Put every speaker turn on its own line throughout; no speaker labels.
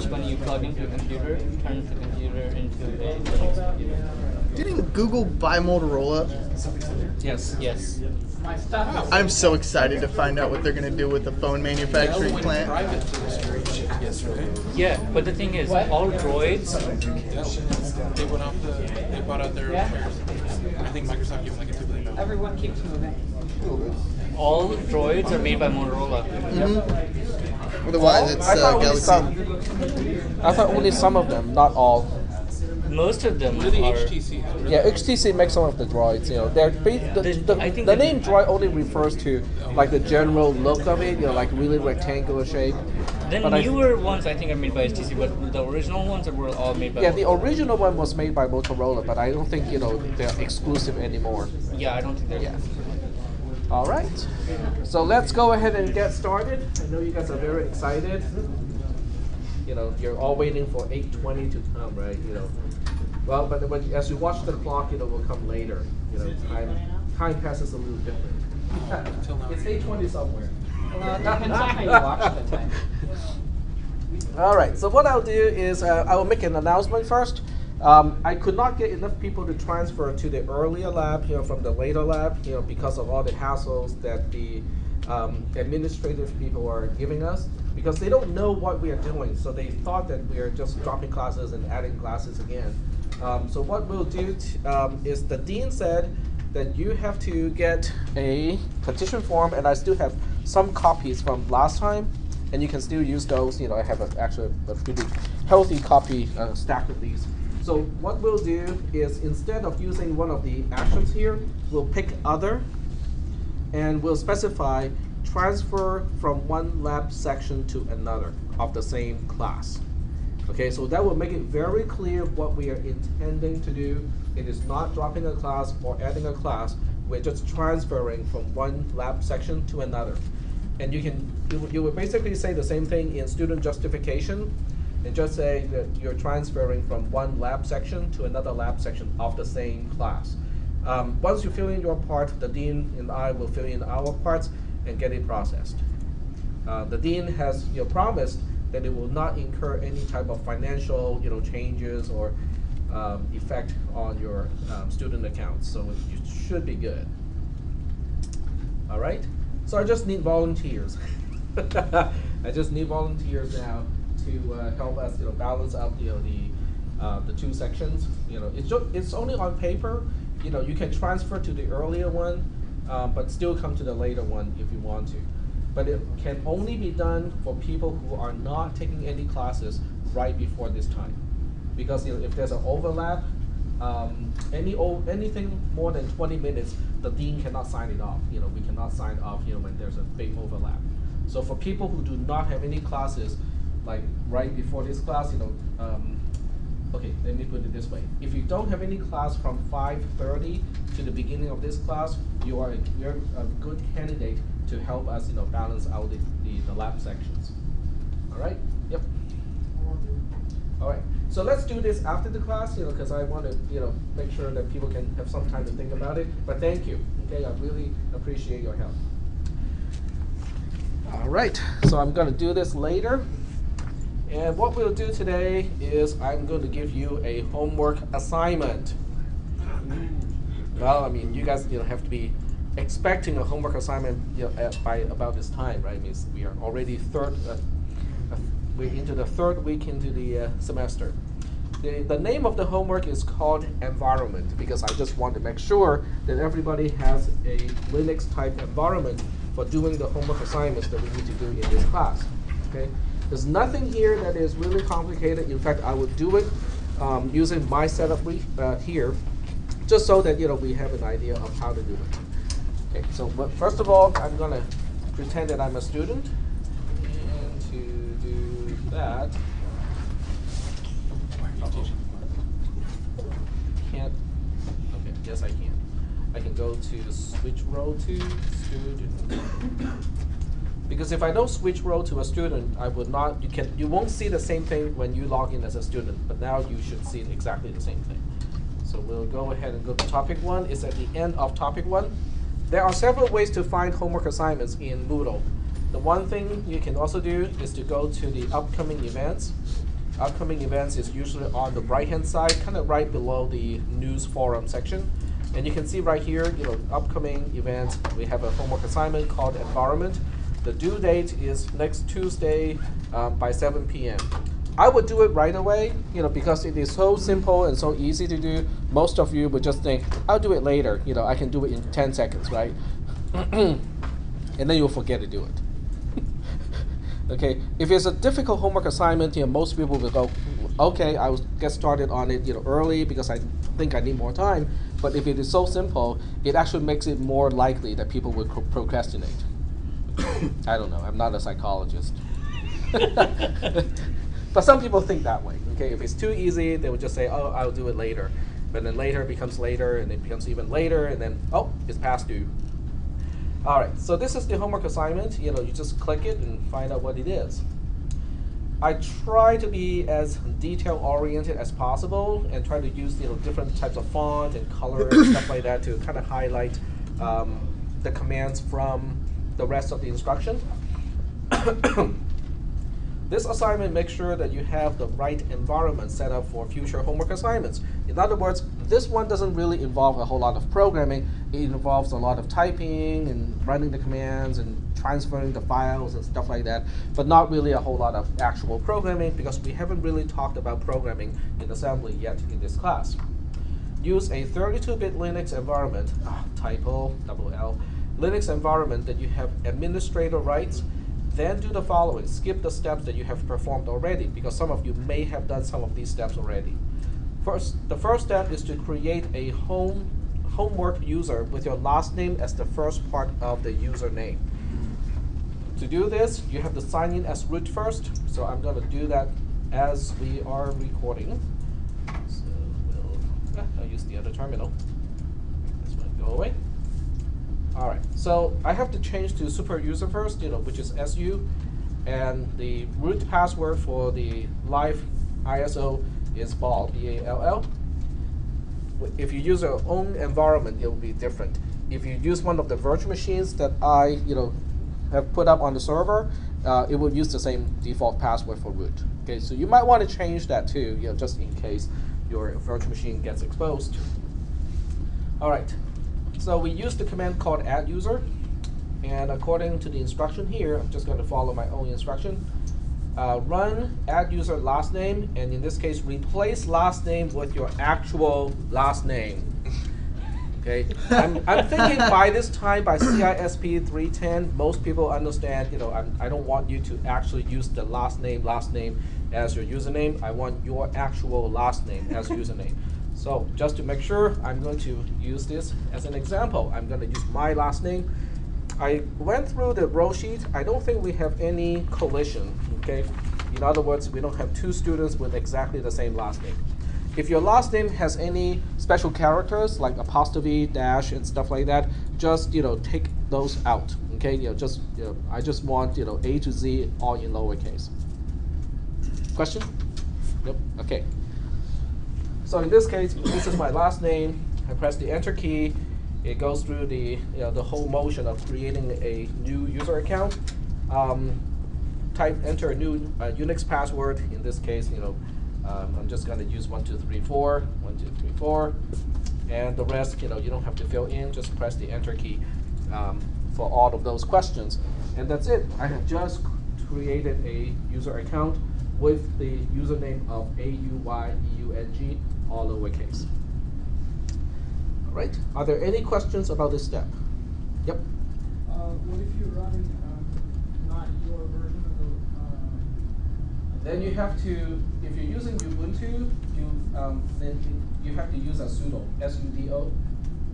which when you plug into a computer, turns the computer into a Linux computer.
Didn't Google buy Motorola?
Yes. Yes.
I'm so excited to find out what they're going to do with the phone manufacturing plant.
Yeah, but the thing is, all droids.
They bought out their shares. I think Microsoft gave them like a $2 billion.
Everyone keeps moving.
All droids are made by Motorola.
Otherwise, it's
I thought only
Galaxy.
some. I thought only some of them, not all.
Most of them
What do the
are.
HTC have?
Yeah, HTC makes some of the droids. You know,
I think
the
the-
name droid only refers to like the general look of it. You know, like really rectangular shape.
The
But
newer ones I think are made by HTC, but the original ones were all made by.
Yeah, the original one was made by Motorola, but I don't think they're exclusive anymore.
Yeah, I don't think they're.
Yeah. All right. So let's go ahead and get started. I know you guys are very excited. You're all waiting for 8:20 to come, right? Well, but as you watch the clock, will come later. Time passes a little different. It's 8:20 somewhere.
Well, it depends on how you watch the time.
All right. So what I'll do is I will make an announcement first. I could not get enough people to transfer to the earlier lab, from the later lab, because of all the hassles that the administrative people are giving us, because they don't know what we are doing. So they thought that we are just dropping classes and adding classes again. So what we'll do is the dean said that you have to get a petition form, and I still have some copies from last time, and you can still use those. I have actually a pretty healthy copy stack of these. So what we'll do is, instead of using one of the actions here, we'll pick other, and we'll specify transfer from one lab section to another of the same class. Okay, so that will make it very clear what we are intending to do. It is not dropping a class or adding a class. We're just transferring from one lab section to another. And you will basically say the same thing in student justification, and just say that you're transferring from one lab section to another lab section of the same class. Once you fill in your part, the dean and I will fill in our parts and get it processed. The dean has promised that it will not incur any type of financial changes or effect on your student accounts, so you should be good. All right, so I just need volunteers. I just need volunteers now to help us balance out the two sections. It's only on paper. You can transfer to the earlier one, but still come to the later one if you want to. But it can only be done for people who are not taking any classes right before this time. Because if there's an overlap, anything more than 20 minutes, the dean cannot sign it off. We cannot sign off when there's a big overlap. So for people who do not have any classes, like right before this class, okay, let me put it this way. If you don't have any class from 5:30 to the beginning of this class, you're a good candidate to help us, balance out the lab sections. All right? Yep. All right. So let's do this after the class, because I want to, make sure that people can have some time to think about it. But thank you. Okay, I really appreciate your help. All right. So I'm going to do this later. And what we'll do today is I'm going to give you a homework assignment. Well, I mean, you guys have to be expecting a homework assignment by about this time, right? Means we are already we're into the third week into the semester. The name of the homework is called environment, because I just want to make sure that everybody has a Linux type environment for doing the homework assignments that we need to do in this class. Okay? There's nothing here that is really complicated. In fact, I would do it using my setup here, just so that we have an idea of how to do it. Okay, so first of all, I'm going to pretend that I'm a student, and to do that, can't. Okay, yes I can. I can go to switch role to student. Because if I don't switch role to a student, I would not. You won't see the same thing when you log in as a student. But now you should see exactly the same thing. So we'll go ahead and go to topic 1. It's at the end of topic 1. There are several ways to find homework assignments in Moodle. The one thing you can also do is to go to the upcoming events, Upcoming events is usually on the right-hand side, kind of right below the news forum section. And you can see right here, upcoming events. We have a homework assignment called environment. The due date is next Tuesday by 7 p.m. I would do it right away, because it is so simple and so easy to do. Most of you would just think, I'll do it later. I can do it in 10 seconds, right? And then you'll forget to do it. Okay, if it's a difficult homework assignment, most people will go, okay, I will get started on it, early because I think I need more time. But if it is so simple, it actually makes it more likely that people will procrastinate. I don't know. I'm not a psychologist. But some people think that way. Okay, if it's too easy, they would just say, "Oh, I'll do it later." But then later becomes later, and it becomes even later, and then it's past due. All right. So this is the homework assignment. You just click it and find out what it is. I try to be as detail-oriented as possible and try to use different types of font and color and stuff like that to kind of highlight the commands from the rest of the instruction. This assignment makes sure that you have the right environment set up for future homework assignments. In other words, this one doesn't really involve a whole lot of programming. It involves a lot of typing and running the commands and transferring the files and stuff like that, but not really a whole lot of actual programming because we haven't really talked about programming in assembly yet in this class. Use a 32-bit Linux environment, typo, double L, Linux environment that you have administrator rights. Then do the following. Skip the steps that you have performed already because some of you may have done some of these steps already. The first step is to create a homework user with your last name as the first part of the username. To do this, you have to sign in as root first. So I'm going to do that as we are recording. So I'll use the other terminal. This one go away. All right, so I have to change to super user first, which is SU, and the root password for the live ISO is ball, B-A-L-L. If you use your own environment, it will be different. If you use one of the virtual machines that I, have put up on the server, it will use the same default password for root. Okay, so you might want to change that too, just in case your virtual machine gets exposed. All right. So we use the command called add user, and according to the instruction here, I'm just going to follow my own instruction. Run add user last name, and in this case, replace last name with your actual last name. Okay, I'm thinking by this time, by cisp310, most people understand. I don't want you to actually use the last name as your username. I want your actual last name as username. So just to make sure, I'm going to use this as an example. I'm going to use my last name. I went through the row sheet. I don't think we have any collision, okay? In other words, we don't have two students with exactly the same last name. If your last name has any special characters like apostrophe, dash, and stuff like that, just take those out, okay? I just want A to Z all in lowercase. Question? Nope. Okay. So in this case, this is my last name. I press the Enter key. It goes through the the whole motion of creating a new user account. Enter a new Unix password. In this case, I'm just going to use 1234, 1234, and the rest, you don't have to fill in. Just press the Enter key for all of those questions, and that's it. I have just created a user account with the username of AUYEUNG, all lowercase. All right. Are there any questions about this step? Yep.
What if you're running not your version of the?
Then you have to, if you're using Ubuntu, then you have to use a sudo, sudo.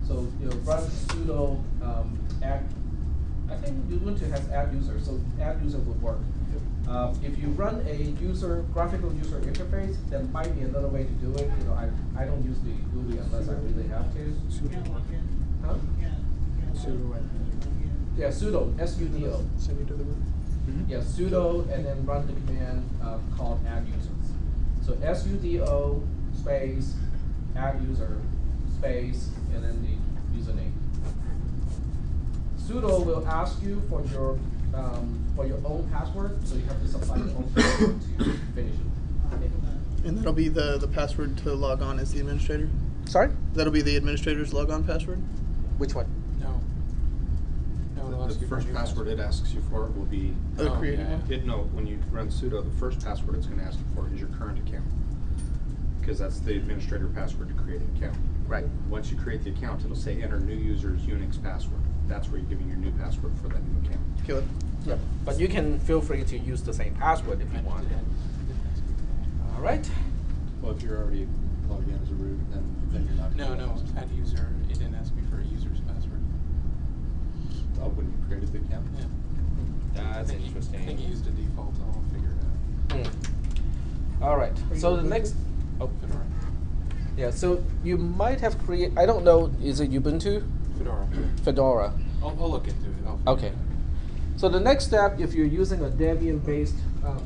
So run sudo add. I think Ubuntu has add user, so add user would work. If you run a graphical user interface, there might be another way to do it. I don't use the GUI unless I really have to. Huh?
Sudo.
Yeah, sudo, S-U-D-O.
Send you to the room.
Yeah, sudo, and then run the command called add users. So sudo space add user space and then the username. Sudo will ask you for your own password, so you have to supply your own password to finish it.
And that'll be the password to log on as the administrator?
Sorry?
That'll be the administrator's logon password?
Which one?
No. No, it'll ask
The
you for a
first
new
password it asks you for will be,
The
Oh,
created
yeah.
one?
no, when you run sudo, the first password it's gonna ask you for is your current account. Because that's the administrator password to create an account.
Right.
Once you create the account, it'll say enter new user's Unix password. That's where you're giving your new password for that new account.
Killer.
Yep. But you can feel free to use the same password if you want. All right.
Well, if you're already logged in as a root, then you're not.
No, add user, it didn't ask me for a user's password.
Oh, when you created the account?
Yeah.
That's
I think
interesting.
I think you used a default, I'll figure it out.
All right. So the next,
Fedora.
yeah. So you might have created. I don't know. Is it Ubuntu?
Fedora.
Fedora.
I'll look into it. I'll figure
Okay.
it out.
So the next step, if you're using a Debian-based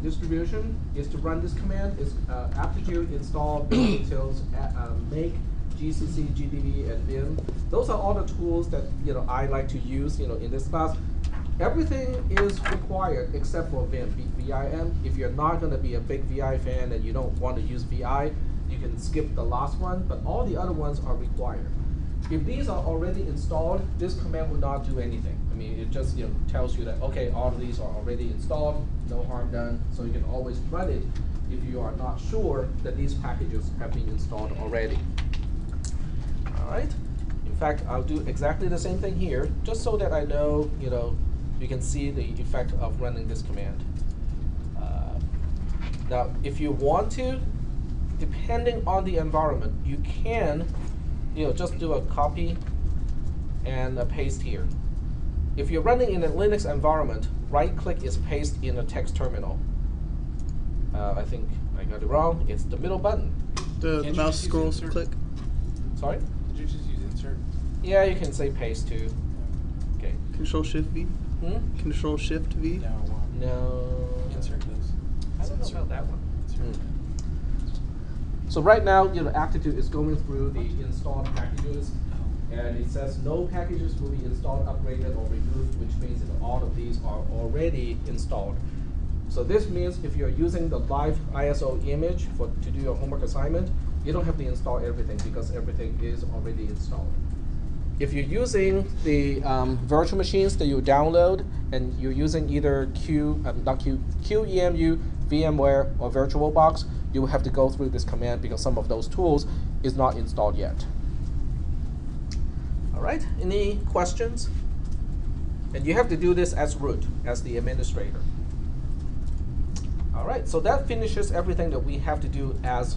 distribution, is to run this command. Is aptitude install build utils make gcc gdb and vim. Those are all the tools that I like to use in this class. Everything is required except for Vim, VIM. If you're not going to be a big VI fan and you don't want to use VI, you can skip the last one, but all the other ones are required. If these are already installed, this command will not do anything. I mean, it just tells you that, okay, all of these are already installed, no harm done, so you can always run it if you are not sure that these packages have been installed already. All right. In fact, I'll do exactly the same thing here, just so that I know, you can see the effect of running this command. Now, if you want to, depending on the environment, you can, just do a copy and a paste here. If you're running in a Linux environment, right-click is paste in a text terminal. I think I got it wrong. It's the middle button.
The
Can't you
mouse
just use
scrolls
insert?
click.
Sorry?
Did you just use insert?
Yeah, you can say paste too. Okay.
Control Shift V.
Hmm?
Control Shift V.
No.
No.
Insert this.
I don't know about that one.
Insert.
So right now, Aptitude is going through the installed packages, and it says no packages will be installed, upgraded, or removed, which means that all of these are already installed. So this means if you're using the live ISO image to do your homework assignment, you don't have to install everything because everything is already installed. If you're using the virtual machines that you download and you're using either QEMU, VMware, or VirtualBox, you will have to go through this command because some of those tools is not installed yet. All right, any questions? And you have to do this as root, as the administrator. All right, so that finishes everything that we have to do as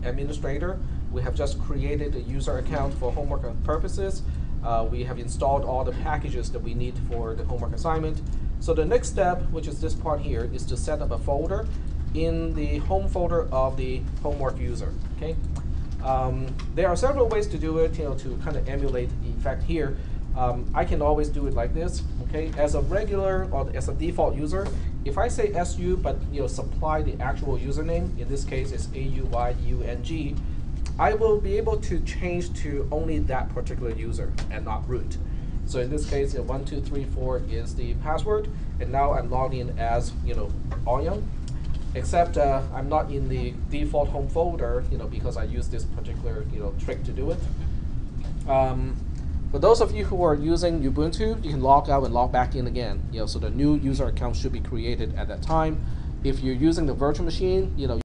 administrator. We have just created a user account for homework purposes. We have installed all the packages that we need for the homework assignment. So the next step, which is this part here, is to set up a folder in the home folder of the homework user. Okay. There are several ways to do it, to kind of emulate the effect here. I can always do it like this. Okay. As a regular or as a default user, if I say SU but supply the actual username, in this case it's AUYUNG, I will be able to change to only that particular user and not root. So in this case, 1234 is the password, and now I'm logged in as Aoyoung, except I'm not in the default home folder, because I use this particular trick to do it. For those of you who are using Ubuntu, you can log out and log back in again. So the new user account should be created at that time. If you're using the virtual machine,